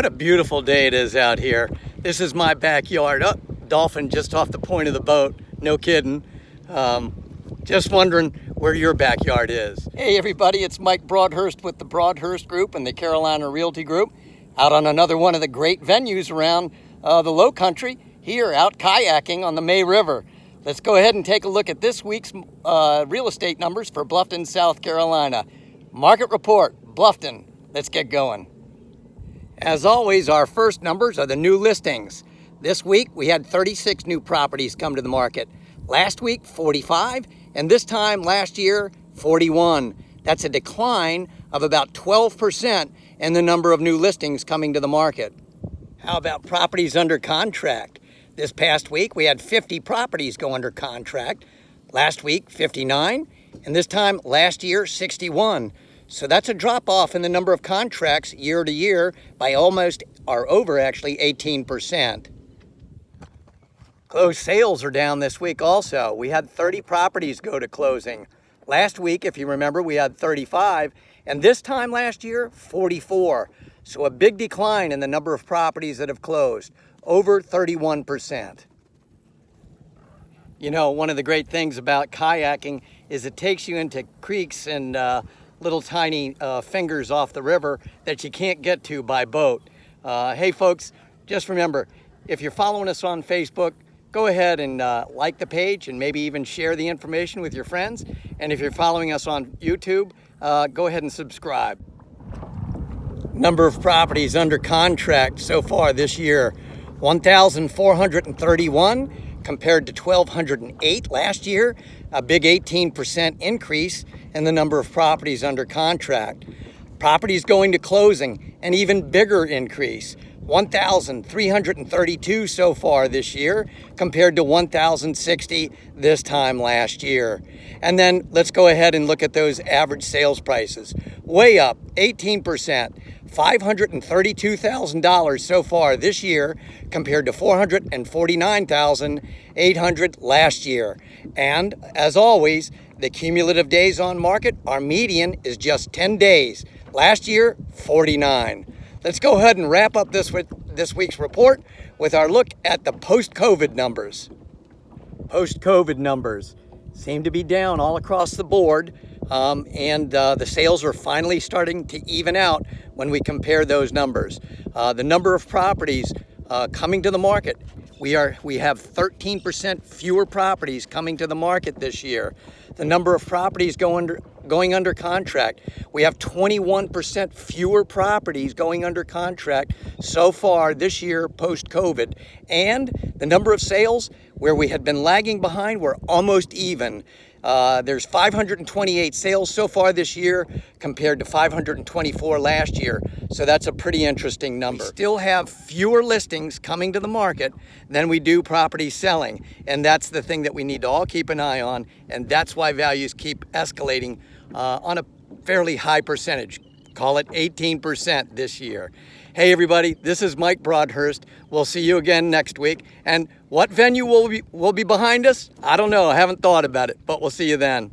What a beautiful day it is out here. This is my backyard. Oh, dolphin just off the point of the boat. No kidding. Just wondering where your backyard is. Hey everybody, it's Mike Broadhurst with the Broadhurst Group and the Carolina Realty Group. Out on another one of the great venues around the low country, here out kayaking on the May River. Let's go ahead and take a look at this week's real estate numbers for Bluffton, South Carolina. Market report, Bluffton. Let's get going. As always, our first numbers are the new listings. This week, we had 36 new properties come to the market. Last week, 45, and this time last year, 41. That's a decline of about 12% in the number of new listings coming to the market. How about properties under contract? This past week, we had 50 properties go under contract. Last week, 59, and this time last year, 61. So that's a drop off in the number of contracts year to year by almost, or over actually, 18%. Closed sales are down this week also. We had 30 properties go to closing. Last week, if you remember, we had 35, and this time last year, 44. So a big decline in the number of properties that have closed, over 31%. You know, one of the great things about kayaking is it takes you into creeks and little tiny fingers off the river that you can't get to by boat. Hey folks, just remember, if you're following us on Facebook, go ahead and like the page and maybe even share the information with your friends. And if you're following us on YouTube, go ahead and subscribe. Number of properties under contract so far this year, 1,431 compared to 1,208 last year, a big 18% increase in the number of properties under contract. Properties going to closing, an even bigger increase, 1,332 so far this year compared to 1,060 this time last year. And then let's go ahead and look at those average sales prices. Way up, 18%, $532,000 so far this year compared to $449,800 last year. And as always, the cumulative days on market, our median is just 10 days. Last year, 49. Let's go ahead and wrap up this week's report with our look at the post-COVID numbers. Post-COVID numbers seem to be down all across the board, and the sales are finally starting to even out when we compare those numbers. The number of properties coming to the market, we have 13% fewer properties coming to the market this year. The number of properties going under contract, we have 21% fewer properties going under contract so far this year post-COVID. And the number of sales, where we had been lagging behind, we're almost even. There's 528 sales so far this year compared to 524 last year. So that's a pretty interesting number. We still have fewer listings coming to the market than we do properties selling. And that's the thing that we need to all keep an eye on. And that's why values keep escalating on a fairly high percentage. Call it 18% this year. Hey everybody, this is Mike Broadhurst. We'll see you again next week. And what venue will be behind us? I don't know, I haven't thought about it, but we'll see you then.